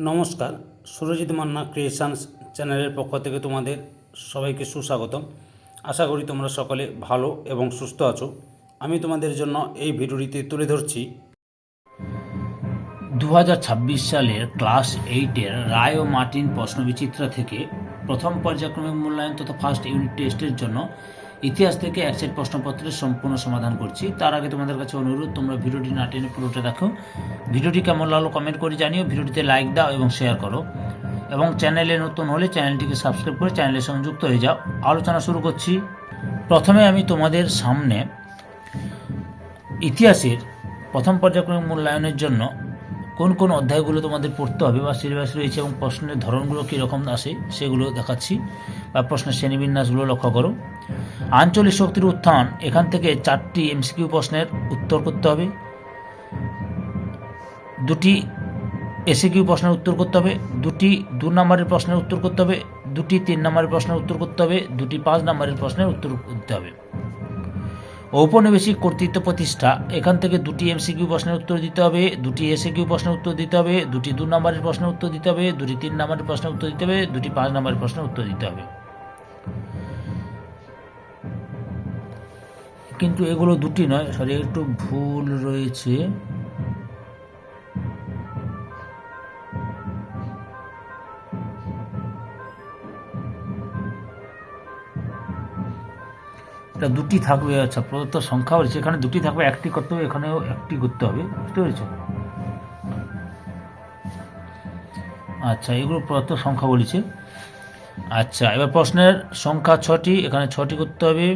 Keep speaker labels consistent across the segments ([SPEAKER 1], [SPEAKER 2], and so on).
[SPEAKER 1] নমস্কার, সুরজিৎ মান্না ক্রিয়েশনস চ্যানেলের পক্ষ থেকে তোমাদের সবাইকে সুস্বাগতম। আশা করি তোমরা সকলে ভালো এবং সুস্থ আছো। আমি তোমাদের জন্য এই ভিডিওটিতে তুলে ধরছি
[SPEAKER 2] 2026 সালের ক্লাস 8-এর রায় ও মার্টিন প্রশ্নবিচিত্রা থেকে প্রথম পর্যায়ক্রমিক মূল্যায়ন তথা ফার্স্ট ইউনিট টেস্টের জন্য ইতিহাস থেকে এক সেট প্রশ্নপত্রের সম্পূর্ণ সমাধান করছি। তার আগে তোমাদের কাছে অনুরোধ, তোমরা ভিডিওটি না টেনে পুরোটা দেখো। ভিডিওটি কেমন লাগলো কমেন্ট করে জানিও, ভিডিওটিতে লাইক দাও এবং শেয়ার করো, এবং চ্যানেলে নতুন হলে চ্যানেলটিকে সাবস্ক্রাইব করে চ্যানেলের সঙ্গে যুক্ত হয়ে যাও। আলোচনা শুরু করছি। প্রথমে আমি তোমাদের সামনে ইতিহাসের প্রথম পর্যায়ক্রমিক মূল্যায়নের জন্য কোন কোন অধ্যায়গুলো তোমাদের পড়তে হবে বা সিলেবাস রয়েছে এবং প্রশ্নের ধরনগুলো কীরকম আসে সেগুলো দেখাচ্ছি, বা প্রশ্নের শ্রেণীবিন্যাসগুলো লক্ষ্য করো। আঞ্চলিক শক্তির উত্থান, এখান থেকে 4টি এমসিকিউ প্রশ্নের উত্তর করতে হবে, 2টি এসিকিউ প্রশ্নের উত্তর করতে হবে, 2টি 2 নম্বরের প্রশ্নের উত্তর করতে হবে, 2টি 3 নম্বরের প্রশ্নের উত্তর করতে হবে, 2টি 5 নম্বরের প্রশ্নের উত্তর করতে হবে। ঔপনিবেশিক কর্তৃত্ব প্রতিষ্ঠা, এখান থেকে 2টি এমসিকিউ প্রশ্নের উত্তর দিতে হবে, 2টি এসিকিউ প্রশ্নের উত্তর দিতে হবে, 2টি 2 নম্বরের প্রশ্নের উত্তর দিতে হবে, 2টি 3 নম্বরের প্রশ্নের উত্তর দিতে হবে, 2টি 5 নম্বরের প্রশ্নের উত্তর দিতে হবে। কিন্তু এগুলো 2টি নয়, সরি একটু ভুল রয়েছে। এটা 2টি থাকবে। আচ্ছা, প্রদত্ত সংখ্যা হচ্ছে এখানে 2টি থাকবে, 1টি করতে হবে, এখানেও 1টি করতে হবে, বুঝতে পেরেছ? আচ্ছা, এগুলো প্রদত্ত সংখ্যা বলেছে। আচ্ছা, এবার প্রশ্নের সংখ্যা 6টি, এখানে 6টি করতে হবে।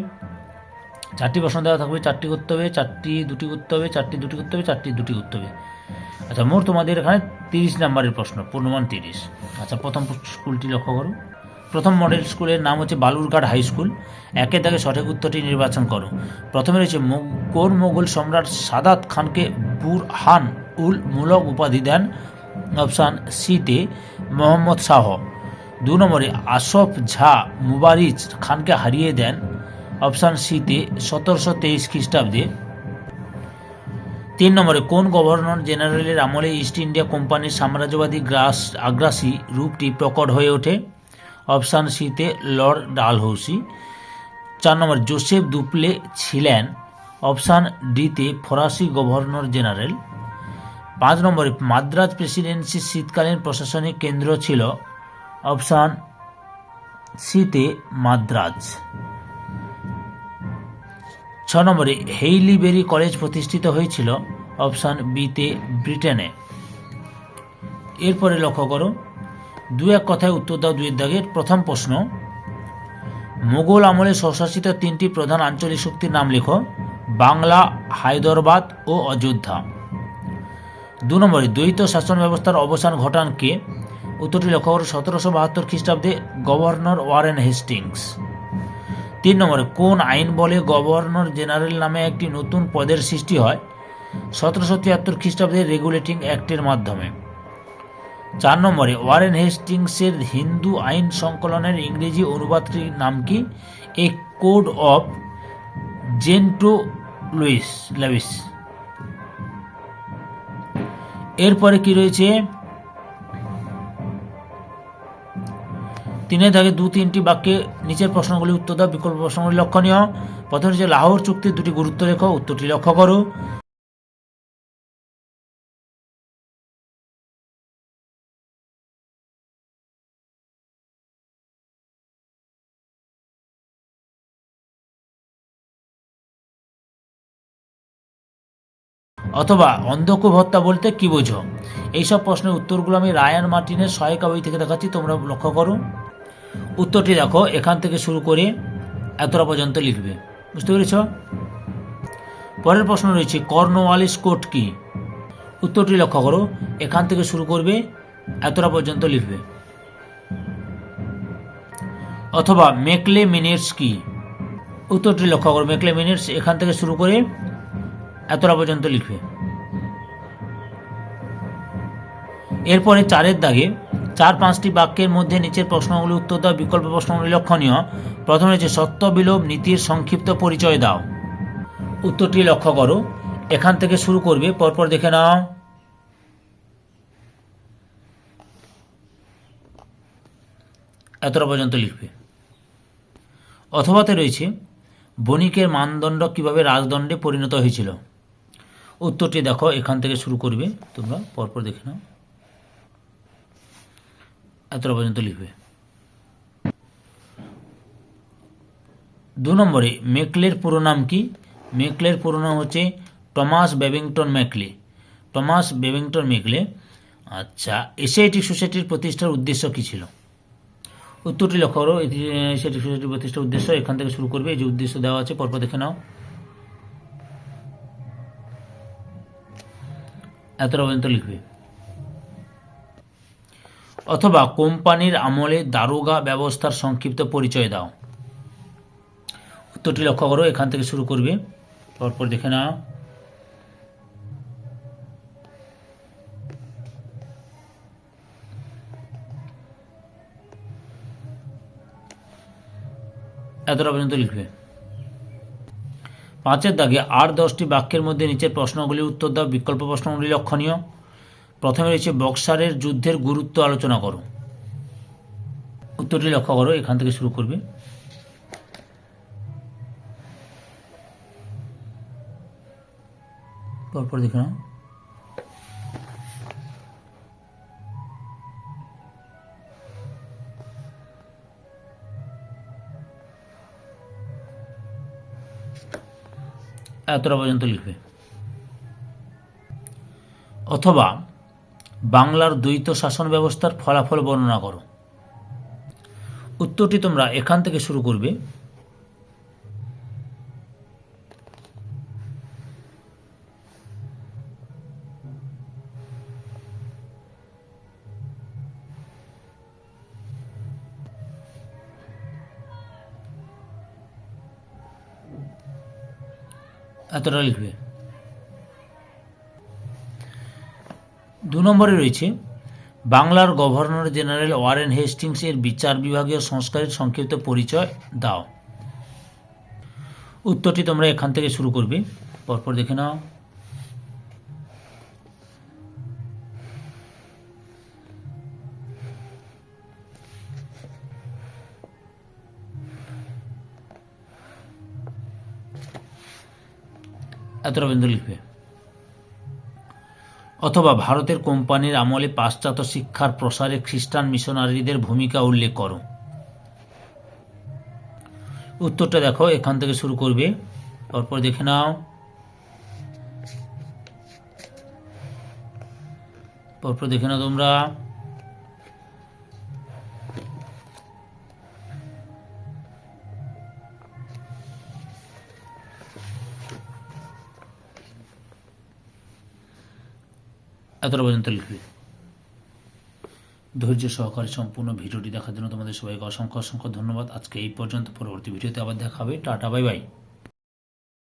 [SPEAKER 2] 4টি প্রশ্ন দেওয়া থাকবে, 4টি করতে হবে, 4টি 2টি করতে হবে, 4টি 2টি করতে হবে, 4টি 2টি করতে হবে। আচ্ছা, মোট তোমাদের এখানে 30 নম্বরের প্রশ্ন, পূর্ণমান 30। আচ্ছা, প্রথম স্কুলটি লক্ষ্য করো। প্রথম মডেল স্কুলের নাম হচ্ছে বালুরঘাট হাই স্কুল। একের দাগে সঠিক উত্তরটি নির্বাচন করো। প্রথমে রয়েছে কোন মোগল সম্রাট সাদাত খানকে বুরহান উল মুলক উপাধি দেন? অপশান সিতে মোহাম্মদ শাহ। 2 নম্বরে আশফ ঝা মুবারিজ খানকে হারিয়ে দেন? অপশান সিতে 1723 খ্রিস্টাব্দে। 3 নম্বরে কোন গভর্নর জেনারেলের আমলে ইস্ট ইন্ডিয়া কোম্পানির সাম্রাজ্যবাদী আগ্রাসী রূপটি প্রকট হয়ে ওঠে? অপশান সিতে লর্ড ডালহৌসি। 4 নম্বর জোসেফ দুপ্লে ছিলেন? অপশান ডিতে ফরাসি গভর্নর জেনারেল। 5 নম্বরে মাদ্রাজ প্রেসিডেন্সির শীতকালীন প্রশাসনিক কেন্দ্র ছিল? অপশান সিতে মাদ্রাজ। 6 নম্বরে হেইলিবেরি কলেজ প্রতিষ্ঠিত হয়েছিল? অপশান বিতে ব্রিটেনে। এরপরে লক্ষ্য করো, 2-1 কথায় উত্তর দাও 2-এর দাগের। প্রথম প্রশ্ন, মোগল আমলে স্বশাসিত 3টি প্রধান আঞ্চলিক শক্তির নাম লেখো। বাংলা, হায়দরাবাদ ও অযোধ্যা। 2 নম্বরে দ্বৈত শাসন ব্যবস্থার অবসান ঘটান কে? উত্তরটি লক্ষ্য করো, 1772 খ্রিস্টাব্দে গভর্নর ওয়ারেন হেস্টিংস। 3 নম্বরে কোন আইন বলে গভর্নর জেনারেল নামে একটি নতুন পদের সৃষ্টি হয়? 1773 খ্রিস্টাব্দে রেগুলেটিং অ্যাক্টের মাধ্যমে। 4 নম্বরে ওয়ারেন হেস্টিংসের হিন্দু আইন সংকলনের ইংরেজি অনুবাদটির নাম কি? এ কোড অফ জেন্টো লুইস। এরপরে কি রয়েছে? 3-এর দাগে 2-3টি বাক্যে নিচের প্রশ্নগুলি উত্তর দাও। বিকল্প প্রশ্নগুলি লক্ষণীয়। প্রথমে হচ্ছে লাহোর চুক্তির 2টি গুরুত্ব লেখো। উত্তরটি লক্ষ্য করো। অথবা অন্ধকূপ হত্যা বলতে কি বোঝো? এইসব প্রশ্নের উত্তরগুলো আমি রায়ান মার্টিনের সহায়িকা বই থেকে দেখাচ্ছি, তোমরা লক্ষ্য করো। উত্তরটি দেখো, এখান থেকে শুরু করে এতটা পর্যন্ত লিখবে, বুঝতে পেরেছ? পরের প্রশ্ন রয়েছে কর্নওয়ালিস কোড কি? উত্তরটি লক্ষ্য করো, এখান থেকে শুরু করবে, এতটা পর্যন্ত লিখবে। অথবা মেকলে মিনিটস কি? উত্তরটি লক্ষ্য করো, মেকলে মিনিটস এখান থেকে শুরু করে এতটা পর্যন্ত লিখবে। এরপরে 4-এর দাগে 4-5টি বাক্যের মধ্যে নিচের প্রশ্নগুলি উত্তর দাও। বিকল্প প্রশ্নগুলি লক্ষণীয়। প্রথমে হচ্ছে সত্য বিলোপ নীতির সংক্ষিপ্ত পরিচয় দাও। উত্তরটি লক্ষ্য করো, এখান থেকে শুরু করবে, পরপর দেখে নাও। এতটা পর্যন্ত লিখবে। অথবাতে রয়েছে বণিকের মানদণ্ড কিভাবে রাজদণ্ডে পরিণত হয়েছিল। উত্তরটি দেখো, এখান থেকে শুরু করবে, তোমরা পরপর দেখে নাও। এতটা পর্যন্ত লিখবে। 2 নম্বরে মেকলের পুরো নাম কি? মেকলের পুরো নাম হচ্ছে Thomas Babington Macaulay. Thomas Babington Macaulay. আচ্ছা, এশিয়াটিক সোসাইটির প্রতিষ্ঠার উদ্দেশ্য কী ছিল? উত্তরটি লক্ষ্য করো। এশিয়াটিক সোসাইটির প্রতিষ্ঠার উদ্দেশ্য এখান থেকে শুরু করবে। এই যে উদ্দেশ্য দেওয়া আছে, পরপর দেখে নাও। এতটা পর্যন্ত লিখবে। অথবা কোম্পানির আমলে দারোগা ব্যবস্থার সংক্ষিপ্ত পরিচয় দাও। উত্তরটি লক্ষ্য করো, এখান থেকে শুরু করবে, পরপর দেখে নাও। এতটা পর্যন্ত লিখবে। 5-এর দাগে 8-10টি বাক্যের মধ্যে নিচের প্রশ্নগুলির উত্তর দাও। বিকল্প প্রশ্নগুলি লক্ষণীয়। প্রথমে রয়েছে বক্সারের যুদ্ধের গুরুত্ব আলোচনা করো। উত্তরটি লক্ষ্য করো, এখান থেকে শুরু করবে। পরপর দেখে নাও। এতটা পর্যন্ত লিখবে। অথবা বাংলার দ্বৈত শাসন ব্যবস্থার ফলাফল বর্ণনা করো। উত্তরটি তোমরা এখান থেকে শুরু করবে। এতটা লিখবে। 2 নম্বরে রয়েছে বাংলার গভর্নর জেনারেল ওয়ারেন হেস্টিংস এর বিচার বিভাগীয় সংস্কারের সংক্ষিপ্ত পরিচয় দাও। উত্তরটি তোমরা এখান থেকে শুরু করবে, পরপর দেখে নাও। এতটা পর্যন্ত লিখবে। অথবা ভারতের কোম্পানির আমলে পাশ্চাত্য শিক্ষার প্রসারে খ্রিস্টান মিশনারিদের ভূমিকা উল্লেখ করো। উত্তরটা দেখো, এখান থেকে শুরু করবে, পরপর দেখে নাও। পরপর দেখে নাও তোমরা। এতটা পর্যন্ত লিখবে। ধৈর্য সহকারে সম্পূর্ণ ভিডিওটি দেখার জন্য তোমাদের সবাইকে অসংখ্য অসংখ্য ধন্যবাদ। আজকে এই পর্যন্ত। পরবর্তী ভিডিওতে আবার দেখা হবে। Tata, bye bye.